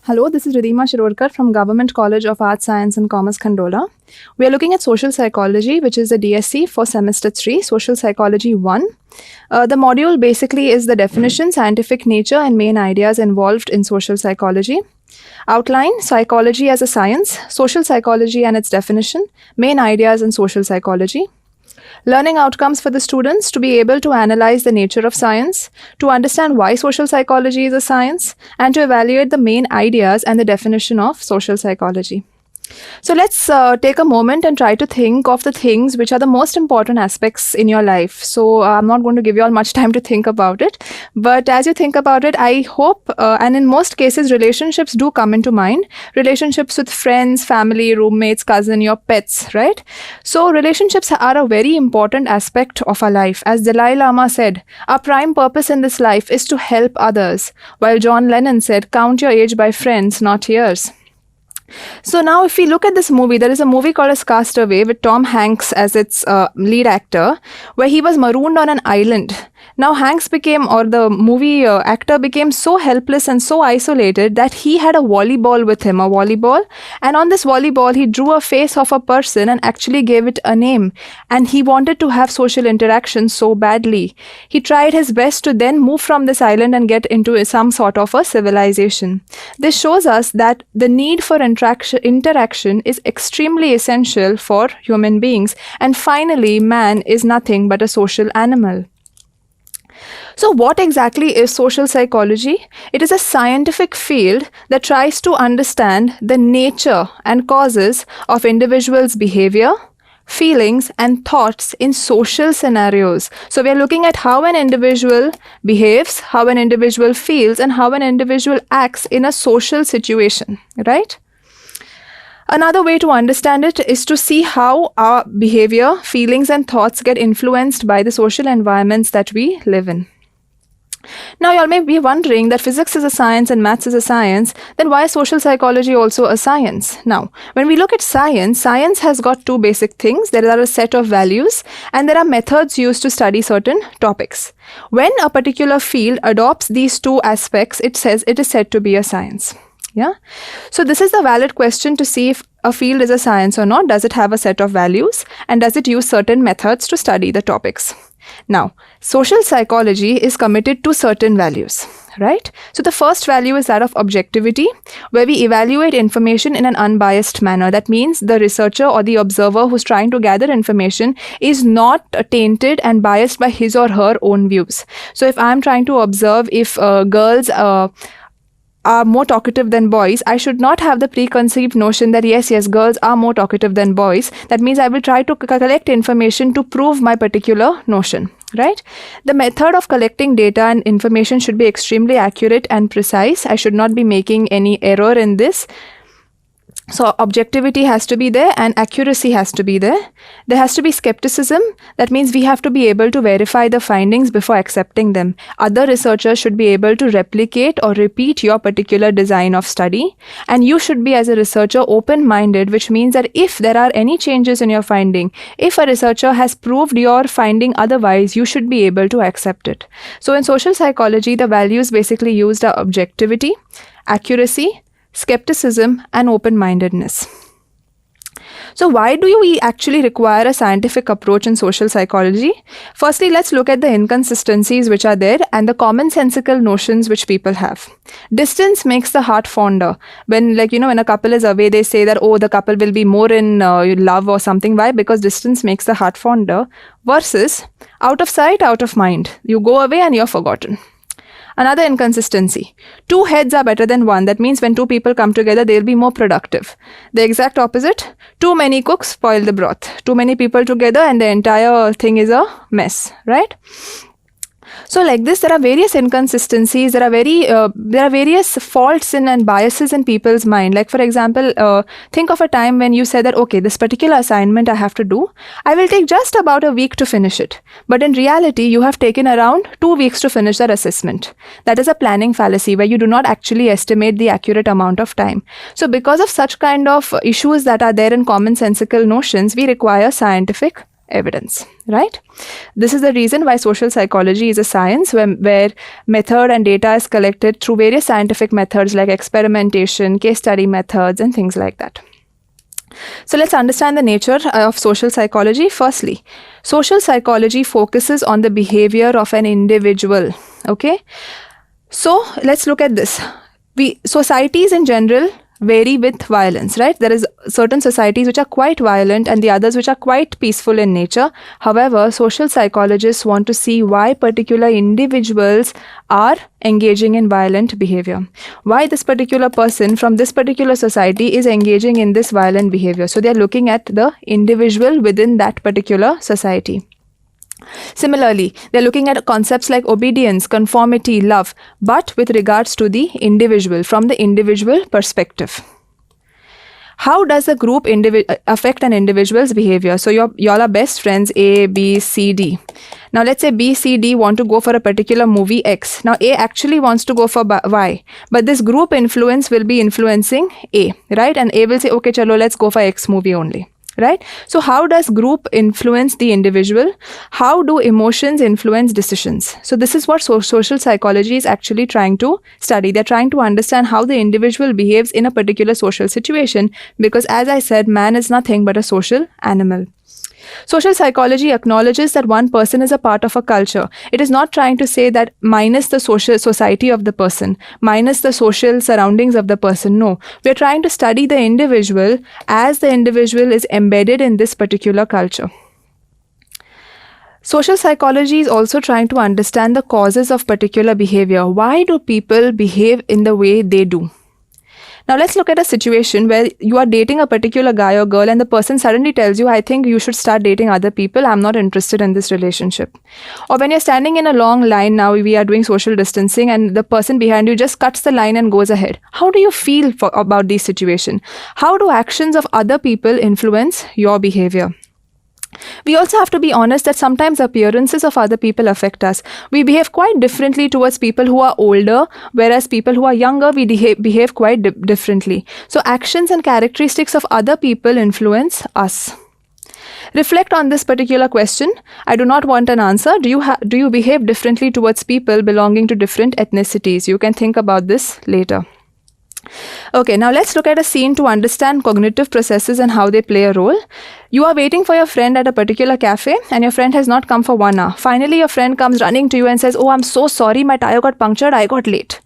Hello, this is Ridhima Shirorkar from Government College of Arts, Science and Commerce, Khandola. We are looking at social psychology, which is the DSC for semester 3, Social Psychology 1. The module basically is the definition, scientific nature, and main ideas involved in social psychology. Outline, psychology as a science, social psychology and its definition, main ideas in social psychology. Learning outcomes for the students to be able to analyze the nature of science, to understand why social psychology is a science, and to evaluate the main ideas and the definition of social psychology. So let's take a moment and try to think of the things which are the most important aspects in your life. So I'm not going to give you all much time to think about it, but as you think about it, I hope, and in most cases, relationships do come into mind. Relationships with friends, family, roommates, cousin, your pets, right? So relationships are a very important aspect of our life. As Dalai Lama said, our prime purpose in this life is to help others, while John Lennon said, count your age by friends, not years. So now if we look at this movie, there is a movie called as Castaway with Tom Hanks as its lead actor, where he was marooned on an island. Now Hanks became, or the movie actor became so helpless and so isolated that he had a volleyball with him, and on this volleyball he drew a face of a person and actually gave it a name, and he wanted to have social interaction so badly. He tried his best to then move from this island and get into some sort of a civilization. This shows us that the need for interaction is extremely essential for human beings, and finally man is nothing but a social animal. So what exactly is social psychology? It is a scientific field that tries to understand the nature and causes of individuals' behavior, feelings, and thoughts in social scenarios. So we are looking at how an individual behaves, how an individual feels, and how an individual acts in a social situation, right? Another way to understand it is to see how our behavior, feelings, and thoughts get influenced by the social environments that we live in. Now, you all may be wondering that physics is a science and maths is a science, then why is social psychology also a science? Now, when we look at science, science has got two basic things. There are a set of values and there are methods used to study certain topics. When a particular field adopts these two aspects, it is said to be a science. Yeah. So this is the valid question to see if a field is a science or not. Does it have a set of values and does it use certain methods to study the topics? Now, social psychology is committed to certain values, right? So the first value is that of objectivity, where we evaluate information in an unbiased manner. That means the researcher or the observer who's trying to gather information is not tainted and biased by his or her own views. So if I'm trying to observe if girls are more talkative than boys, I should not have the preconceived notion that yes, girls are more talkative than boys. That means I will try to collect information to prove my particular notion, right? The method of collecting data and information should be extremely accurate and precise. I should not be making any error in this. So objectivity has to be there and accuracy has to be there. There has to be skepticism. That means we have to be able to verify the findings before accepting them. Other researchers should be able to replicate or repeat your particular design of study. And you should be, as a researcher, open-minded, which means that if there are any changes in your finding, if a researcher has proved your finding otherwise, you should be able to accept it. So in social psychology, the values basically used are objectivity, accuracy, skepticism, and open-mindedness. So why do we actually require a scientific approach in social psychology? Firstly, let's look at the inconsistencies which are there and the commonsensical notions which people have. Distance makes the heart fonder. When when a couple is away, they say that, oh, the couple will be more in love or something. Why? Because distance makes the heart fonder. Versus out of sight, out of mind. You go away and you're forgotten. Another inconsistency. Two heads are better than one. That means when two people come together, they'll be more productive. The exact opposite. Too many cooks spoil the broth. Too many people together and the entire thing is a mess, right? So like this, there are various inconsistencies. There are various faults and biases in people's mind. Like for example, think of a time when you said that, okay, this particular assignment I have to do, I will take just about a week to finish it. But in reality, you have taken around 2 weeks to finish that assessment. That is a planning fallacy where you do not actually estimate the accurate amount of time. So because of such kind of issues that are there in commonsensical notions, we require scientific evidence, right? This is the reason why social psychology is a science where method and data is collected through various scientific methods like experimentation, case study methods, and things like that. So let's understand the nature of social psychology. Firstly, social psychology focuses on the behavior of an individual. Okay, so let's look at this. Societies in general vary with violence, right? There is certain societies which are quite violent and the others which are quite peaceful in nature. However, social psychologists want to see why particular individuals are engaging in violent behavior. Why this particular person from this particular society is engaging in this violent behavior. So they are looking at the individual within that particular society. Similarly, they're looking at concepts like obedience, conformity, love, but with regards to the individual, from the individual perspective. How does a group affect an individual's behavior? So y'all are best friends, A, B, C, D. Now let's say B, C, D want to go for a particular movie X. Now A actually wants to go for Y, but this group influence will be influencing A, right? And A will say, okay, chalo, let's go for X movie only. Right? So how does group influence the individual? How do emotions influence decisions? So this is what social psychology is actually trying to study. They're trying to understand how the individual behaves in a particular social situation, because as I said, man is nothing but a social animal. Social psychology acknowledges that one person is a part of a culture. It is not trying to say that minus the social society of the person, minus the social surroundings of the person. No, we are trying to study the individual as the individual is embedded in this particular culture. Social psychology is also trying to understand the causes of particular behavior. Why do people behave in the way they do? Now let's look at a situation where you are dating a particular guy or girl and the person suddenly tells you, I think you should start dating other people. I'm not interested in this relationship. Or when you're standing in a long line, now we are doing social distancing and the person behind you just cuts the line and goes ahead. How do you feel about this situation? How do actions of other people influence your behavior? We also have to be honest that sometimes appearances of other people affect us. We behave quite differently towards people who are older, whereas people who are younger, we behave quite differently. So actions and characteristics of other people influence us. Reflect on this particular question. I do not want an answer. Do you behave differently towards people belonging to different ethnicities? You can think about this later. Okay, now let's look at a scene to understand cognitive processes and how they play a role. You are waiting for your friend at a particular cafe and your friend has not come for 1 hour. Finally, your friend comes running to you and says, oh, I'm so sorry, my tire got punctured, I got late.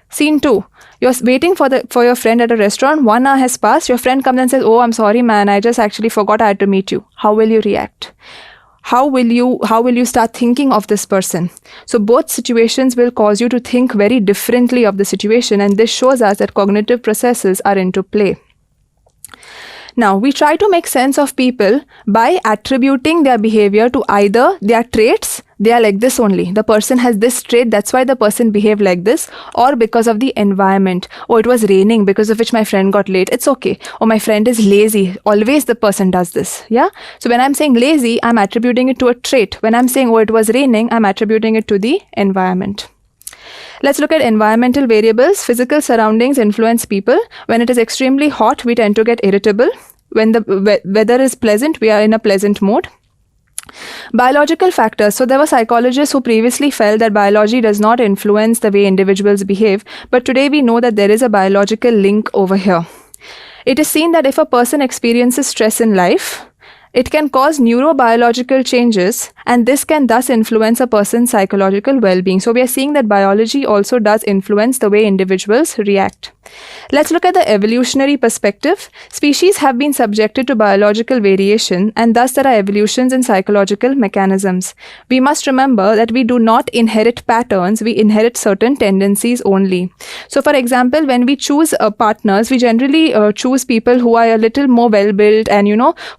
Scene 2. You're waiting for your friend at a restaurant, 1 hour has passed, your friend comes and says, oh, I'm sorry, man, I just actually forgot I had to meet you. How will you react? How will you start thinking of this person? So both situations will cause you to think very differently of the situation, and this shows us that cognitive processes are into play. Now, we try to make sense of people by attributing their behavior to either their traits, they are like this only, the person has this trait, that's why the person behaved like this, or because of the environment. Oh, it was raining, because of which my friend got late, it's okay. Or my friend is lazy, always the person does this. Yeah. So when I'm saying lazy, I'm attributing it to a trait. When I'm saying, oh, it was raining, I'm attributing it to the environment. Let's look at environmental variables. Physical surroundings influence people. When it is extremely hot, we tend to get irritable. When the weather is pleasant, we are in a pleasant mood. Biological factors. So there were psychologists who previously felt that biology does not influence the way individuals behave, but today we know that there is a biological link over here. It is seen that if a person experiences stress in life, it can cause neurobiological changes, and this can thus influence a person's psychological well-being. So we are seeing that biology also does influence the way individuals react. Let's look at the evolutionary perspective. Species have been subjected to biological variation, and thus there are evolutions in psychological mechanisms. We must remember that we do not inherit patterns, we inherit certain tendencies only. So for example, when we choose partners, we generally choose people who are a little more well-built and,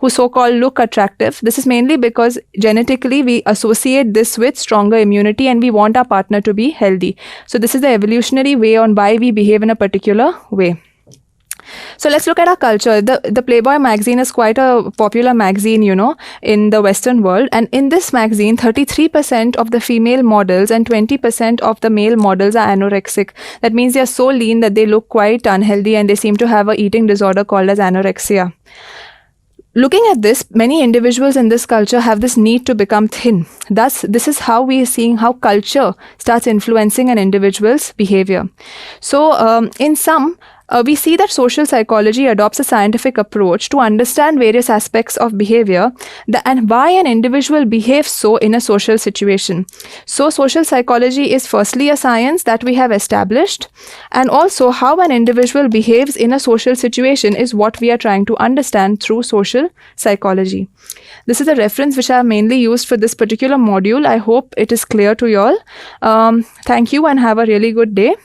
who so-called look attractive. This is mainly because genetically we associate this with stronger immunity and we want our partner to be healthy. So this is the evolutionary way on why we behave in a particular way. So let's look at our culture. The Playboy magazine is quite a popular magazine, in the Western world. And in this magazine, 33% of the female models and 20% of the male models are anorexic. That means they are so lean that they look quite unhealthy and they seem to have an eating disorder called as anorexia. Looking at this, many individuals in this culture have this need to become thin. Thus, this is how we are seeing how culture starts influencing an individual's behavior. So, in sum, we see that social psychology adopts a scientific approach to understand various aspects of behavior and why an individual behaves so in a social situation. So, social psychology is firstly a science that we have established, and also how an individual behaves in a social situation is what we are trying to understand through social psychology. This is a reference which I have mainly used for this particular module. I hope it is clear to you all. Thank you and have a really good day.